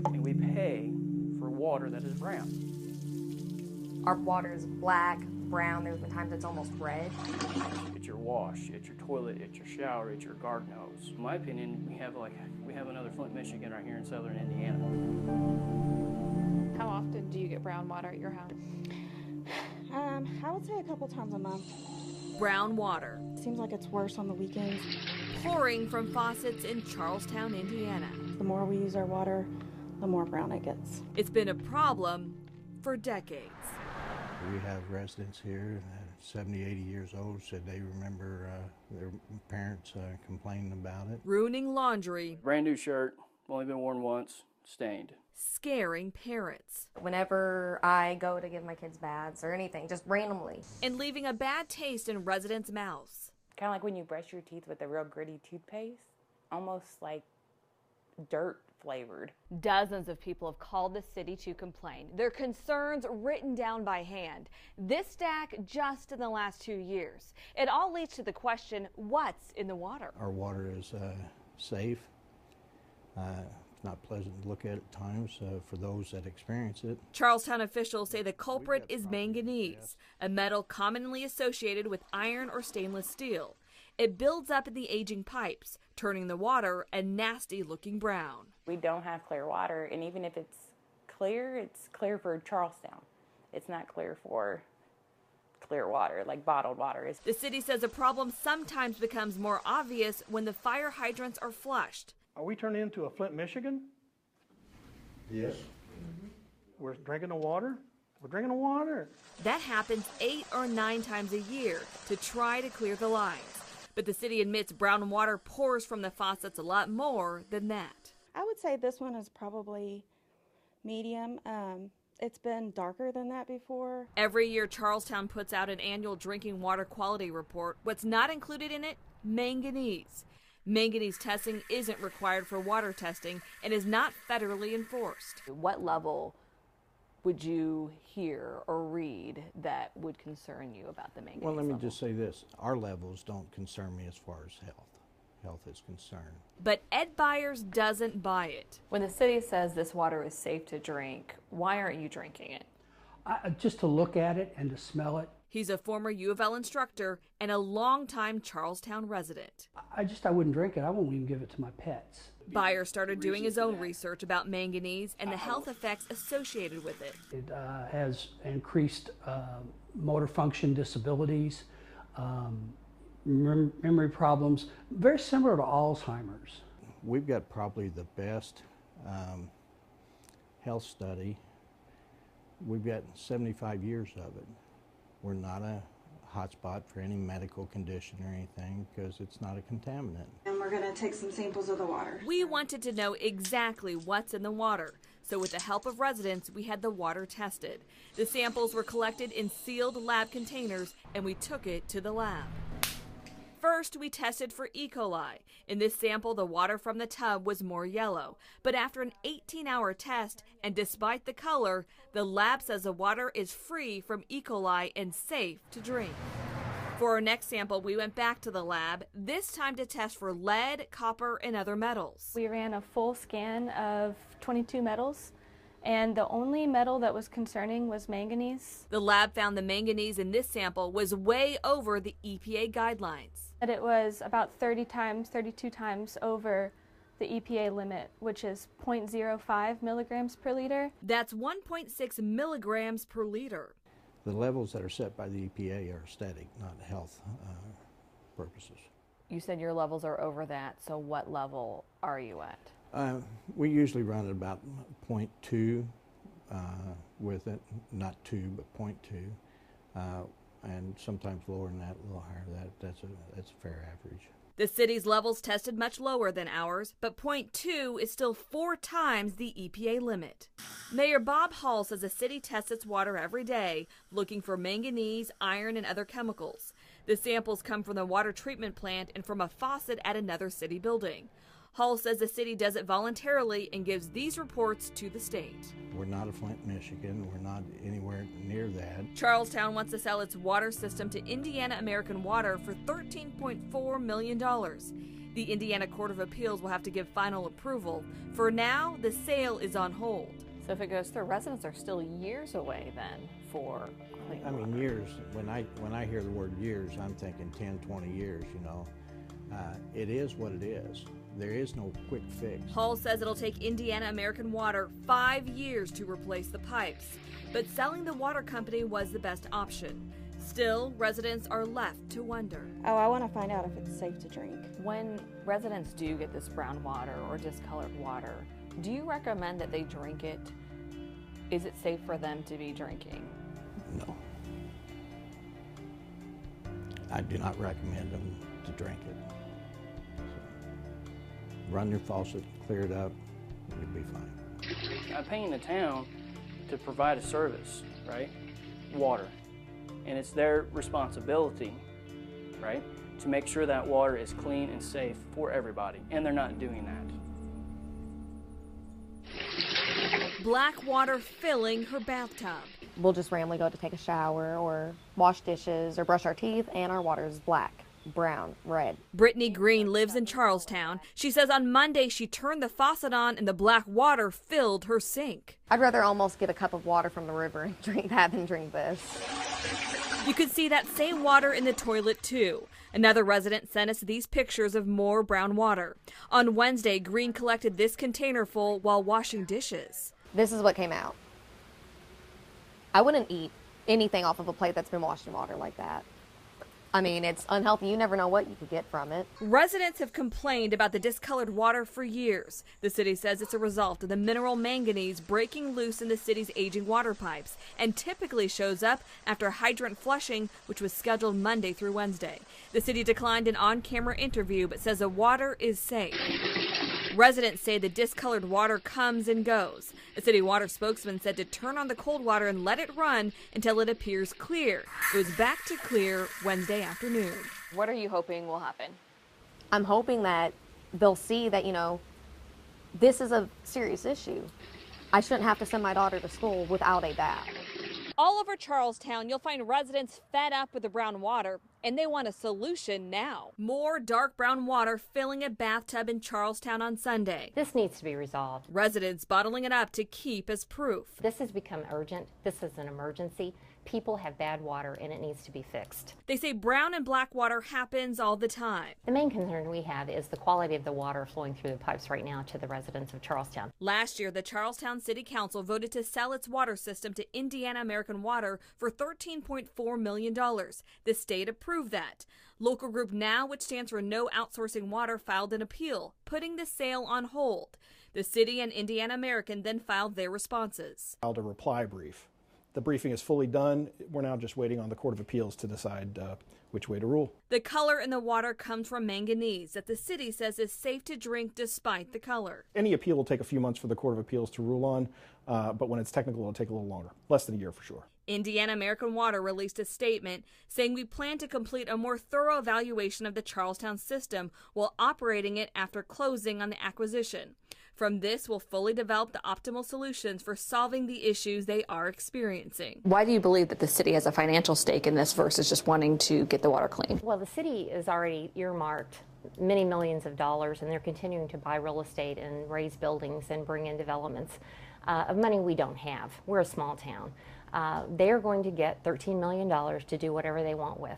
and we pay for water that is brown. Our water is black, brown. There's been times it's almost red. It's your wash, it's your toilet, it's your shower, it's your garden hose. In my opinion, we have another Flint, Michigan right here in southern Indiana. How often do you get brown water at your house? I would say a couple times a month. Brown water. Seems like it's worse on the weekends. Pouring from faucets in Charlestown, Indiana. The more we use our water, the more brown it gets. It's been a problem for decades. We have residents here, 70, 80 years old, said they remember their parents complaining about it. Ruining laundry. Brand new shirt, only been worn once, stained. Scaring parents. Whenever I go to give my kids baths or anything, just randomly. And leaving a bad taste in residents' mouths. Kind of like when you brush your teeth with a real gritty toothpaste, almost like dirt flavored. Dozens of people have called the city to complain. Their concerns written down by hand. This stack just in the last 2 years. It all leads to the question, what's in the water? Our water is safe. It's not pleasant to look at times for those that experience it. Charlestown officials say the culprit is manganese, a metal commonly associated with iron or stainless steel. It builds up in the aging pipes, turning the water a nasty-looking brown. We don't have clear water, and even if it's clear for Charlestown. It's not clear for clear water, like bottled water is. The city says a problem sometimes becomes more obvious when the fire hydrants are flushed. Are we turning into a Flint, Michigan? Yes. We're drinking the water? We're drinking the water. That happens 8 or 9 times a year to try to clear the lines. But the city admits brown water pours from the faucets a lot more than that. I would say this one is probably medium. It's been darker than that before. Every year, Charlestown puts out an annual drinking water quality report. What's not included in it? Manganese. Manganese testing isn't required for water testing and is not federally enforced. What level would you hear or read that would concern you about the manganese Well, let me level? just say this. Our levels don't concern me as far as health is concerned. But Ed Byers doesn't buy it. When the city says this water is safe to drink, why aren't you drinking it? Just to look at it and to smell it. He's a former U of L instructor and a longtime Charlestown resident. I wouldn't drink it. I won't even give it to my pets. Byers started doing his own research about manganese and the health effects associated with it. It has increased motor function disabilities, memory problems, very similar to Alzheimer's. We've got probably the best health study. We've got 75 years of it. We're not a hotspot for any medical condition or anything because it's not a contaminant. And we're going to take some samples of the water. We wanted to know exactly what's in the water, so with the help of residents, we had the water tested. The samples were collected in sealed lab containers, and we took it to the lab. First, we tested for E. coli. In this sample, the water from the tub was more yellow. But after an 18-hour test, and despite the color, the lab says the water is free from E. coli and safe to drink. For our next sample, we went back to the lab, this time to test for lead, copper, and other metals. We ran a full scan of 22 metals, and the only metal that was concerning was manganese. The lab found the manganese in this sample was way over the EPA guidelines. But it was about 32 times over the EPA limit, which is 0.05 milligrams per liter. That's 1.6 milligrams per liter. The levels that are set by the EPA are aesthetic, not health purposes. You said your levels are over that, so what level are you at? We usually run at about 0.2 with it, not 2, but 0.2, and sometimes lower than that, a little higher than that. That's a fair average. The city's levels tested much lower than ours, but 0.2 is still 4 times the EPA limit. Mayor Bob Hall says the city tests its water every day, looking for manganese, iron, and other chemicals. The samples come from the water treatment plant and from a faucet at another city building. Hall says the city does it voluntarily and gives these reports to the state. We're not a Flint, Michigan. We're not anywhere near that. Charlestown wants to sell its water system to Indiana American Water for $13.4 million. The Indiana Court of Appeals will have to give final approval. For now, the sale is on hold. So if it goes through, residents are still years away then for clean water. I mean, years. When I hear the word years, I'm thinking 10, 20 years, you know. It is what it is. There is no quick fix. Hall says it'll take Indiana American Water 5 years to replace the pipes, but selling the water company was the best option. Still, residents are left to wonder. Oh, I want to find out if it's safe to drink. When residents do get this brown water or discolored water, do you recommend that they drink it? Is it safe for them to be drinking? No. I do not recommend them to drink it. Run your faucet, clear it up, and you'll be fine. I'm paying the town to provide a service, right? Water. And it's their responsibility, right, to make sure that water is clean and safe for everybody. And they're not doing that. Black water filling her bathtub. We'll just randomly go to take a shower or wash dishes or brush our teeth, and our water is black, brown, red. Brittany Green lives in Charlestown. She says on Monday she turned the faucet on and the black water filled her sink. I'd rather almost get a cup of water from the river and drink that than drink this. You could see that same water in the toilet too. Another resident sent us these pictures of more brown water. On Wednesday, Green collected this container full while washing dishes. This is what came out. I wouldn't eat anything off of a plate that's been washed in water like that. I mean, it's unhealthy. You never know what you could get from it. Residents have complained about the discolored water for years. The city says it's a result of the mineral manganese breaking loose in the city's aging water pipes and typically shows up after hydrant flushing, which was scheduled Monday through Wednesday. The city declined an on-camera interview but says the water is safe. Residents say the discolored water comes and goes. A city water spokesman said to turn on the cold water and let it run until it appears clear. It was back to clear Wednesday afternoon. What are you hoping will happen? I'm hoping that they'll see that, this is a serious issue. I shouldn't have to send my daughter to school without a bath. All over Charlestown, you'll find residents fed up with the brown water, and they want a solution now. More dark brown water filling a bathtub in Charlestown on Sunday. This needs to be resolved. Residents bottling it up to keep as proof. This has become urgent. This is an emergency. People have bad water and it needs to be fixed. They say brown and black water happens all the time. The main concern we have is the quality of the water flowing through the pipes right now to the residents of Charlestown. Last year, the Charlestown City Council voted to sell its water system to Indiana American Water for $13.4 million. The state approved that. Local Group Now, which stands for No Outsourcing Water, filed an appeal, putting the sale on hold. The city and Indiana American then filed their responses. Filed a reply brief. The briefing is fully done. We're now just waiting on the Court of Appeals to decide which way to rule. The color in the water comes from manganese that the city says is safe to drink despite the color. Any appeal will take a few months for the Court of Appeals to rule on, but when it's technical, it'll take a little longer. Less than a year for sure. Indiana American Water released a statement saying we plan to complete a more thorough evaluation of the Charlestown system while operating it after closing on the acquisition. From this, we'll fully develop the optimal solutions for solving the issues they are experiencing. Why do you believe that the city has a financial stake in this versus just wanting to get the water clean? Well, the city is already earmarked many millions of dollars, and they're continuing to buy real estate and raise buildings and bring in developments of money we don't have. We're a small town. They're going to get $13 million to do whatever they want with.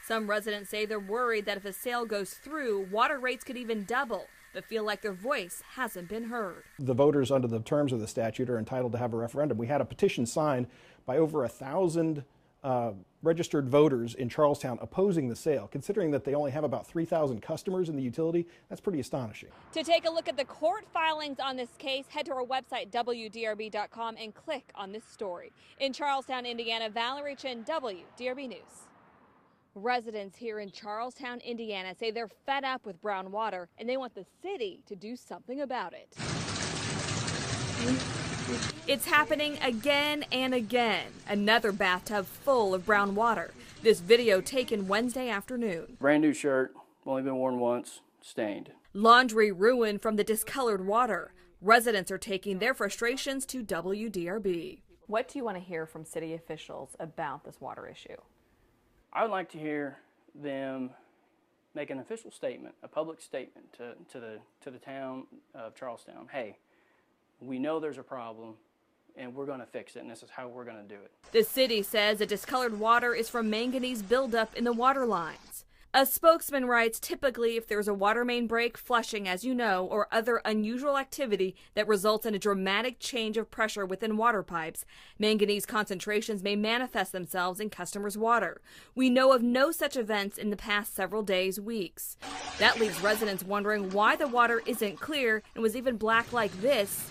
Some residents say they're worried that if a sale goes through, water rates could even double, but feel like their voice hasn't been heard. The voters under the terms of the statute are entitled to have a referendum. We had a petition signed by over 1,000 registered voters in Charlestown opposing the sale. Considering that they only have about 3,000 customers in the utility, that's pretty astonishing. To take a look at the court filings on this case, head to our website, WDRB.com, and click on this story. In Charlestown, Indiana, Valerie Chen, WDRB News. Residents here in Charlestown, Indiana say they're fed up with brown water and they want the city to do something about it. It's happening again and again. Another bathtub full of brown water. This video taken Wednesday afternoon. Brand new shirt, only been worn once, stained. Laundry ruined from the discolored water. Residents are taking their frustrations to WDRB. What do you want to hear from city officials about this water issue? I would like to hear them make an official statement, a public statement to the town of Charlestown. Hey, we know there's a problem, and we're going to fix it, and this is how we're going to do it. The city says the discolored water is from manganese buildup in the water lines. A spokesman writes, typically if there's a water main break, flushing, as you know, or other unusual activity that results in a dramatic change of pressure within water pipes, manganese concentrations may manifest themselves in customers' water. We know of no such events in the past several days, weeks. That leaves residents wondering why the water isn't clear and was even black like this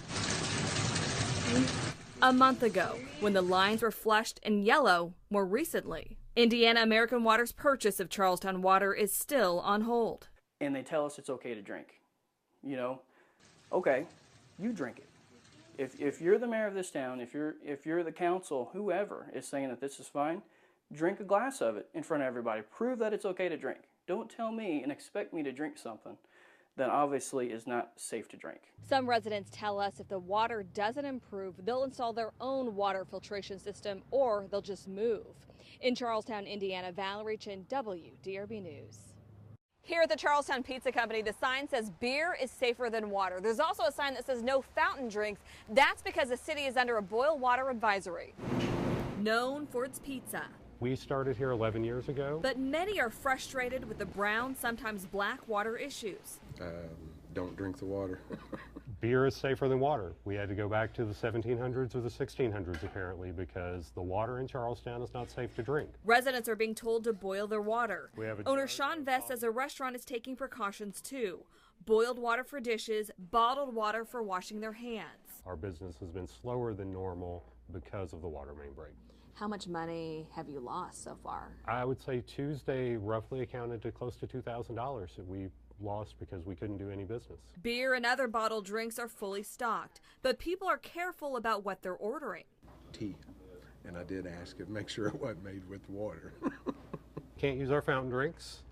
a month ago, when the lines were flushed and yellow more recently. Indiana American Water's purchase of Charlestown water is still on hold. And they tell us it's okay to drink. You know, okay, you drink it. If you're the mayor of this town, if you're the council, whoever is saying that this is fine, drink a glass of it in front of everybody. Prove that it's okay to drink. Don't tell me and expect me to drink something that obviously is not safe to drink. Some residents tell us if the water doesn't improve, they'll install their own water filtration system or they'll just move. In Charlestown, Indiana, Valerie Chin, WDRB News. Here at the Charlestown Pizza Company, the sign says beer is safer than water. There's also a sign that says no fountain drinks. That's because the city is under a boil water advisory. Known for its pizza. We started here 11 years ago. But many are frustrated with the brown, sometimes black water issues. Don't drink the water. Beer is safer than water. We had to go back to the 1700s or the 1600s apparently because the water in Charlestown is not safe to drink. Residents are being told to boil their water. Owner jar Sean Vest says a restaurant is taking precautions too. Boiled water for dishes, bottled water for washing their hands. Our business has been slower than normal because of the water main break. How much money have you lost so far? I would say Tuesday roughly accounted to close to $2,000 that we lost because we couldn't do any business. Beer and other bottled drinks are fully stocked, but people are careful about what they're ordering. Tea, and I did ask it, make sure it wasn't made with water. Can't use our fountain drinks.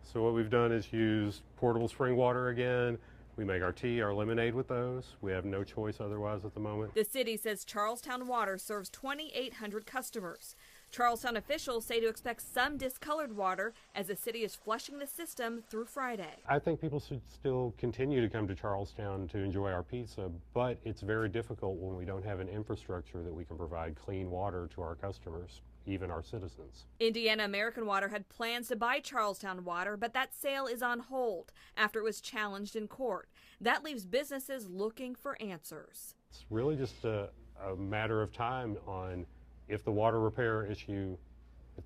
So what we've done is use portable spring water again. We make our tea, our lemonade with those. We have no choice otherwise at the moment. The city says Charlestown Water serves 2,800 customers. Charlestown officials say to expect some discolored water as the city is flushing the system through Friday. I think people should still continue to come to Charlestown to enjoy our pizza, but it's very difficult when we don't have an infrastructure that we can provide clean water to our customers, even our citizens. Indiana American Water had plans to buy Charlestown Water, but that sale is on hold after it was challenged in court. That leaves businesses looking for answers. It's really just a matter of time on if the water issue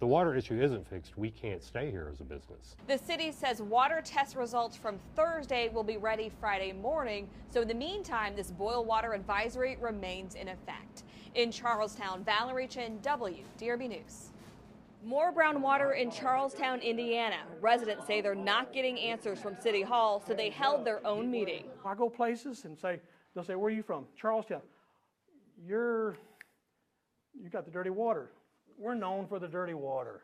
isn't fixed, we can't stay here as a business. The city says water test results from Thursday will be ready Friday morning. So in the meantime, this boil water advisory remains in effect. In Charlestown, Valerie Chin, WDRB News. More brown water in Charlestown, Indiana. Residents say they're not getting answers from City Hall, so they held their own meeting. I go places and they'll say, where are you from? Charlestown. You got the dirty water. We're known for the dirty water.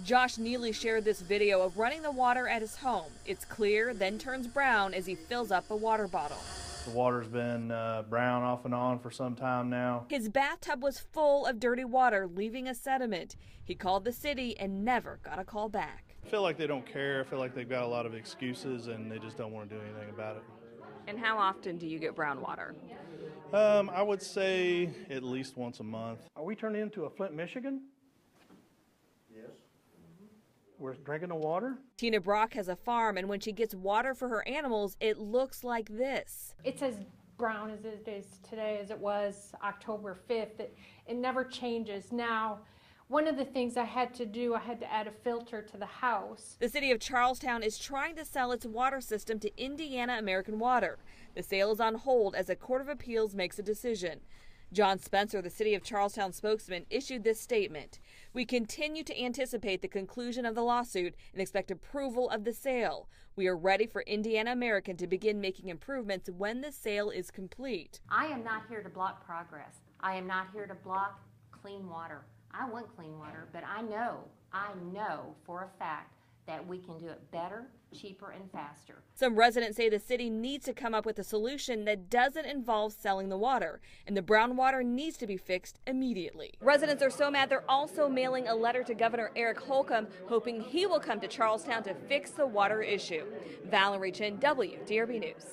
Josh Neely shared this video of running the water at his home. It's clear, then turns brown as he fills up a water bottle. The water's been brown off and on for some time now. His bathtub was full of dirty water, leaving a sediment. He called the city and never got a call back. I feel like they don't care. I feel like they've got a lot of excuses and they just don't want to do anything about it. And how often do you get brown water? I would say at least once a month. Are we turning into a Flint, Michigan? Yes. We're drinking the water? Tina Brock has a farm, and when she gets water for her animals, it looks like this. It's as brown as it is today as it was October 5th. It never changes. Now, one of the things I had to do, I had to add a filter to the house. The city of Charlestown is trying to sell its water system to Indiana American Water. The sale is on hold as a court of appeals makes a decision. John Spencer, the city of Charlestown spokesman, issued this statement. We continue to anticipate the conclusion of the lawsuit and expect approval of the sale. We are ready for Indiana American to begin making improvements when the sale is complete. I am not here to block progress. I am not here to block clean water. I want clean water, but I know for a fact that we can do it better cheaper and faster. Some residents say the city needs to come up with a solution that doesn't involve selling the water, and the brown water needs to be fixed immediately. Residents are so mad they're also mailing a letter to Governor Eric Holcomb, hoping he will come to Charlestown to fix the water issue. Valerie Chin, WDRB News.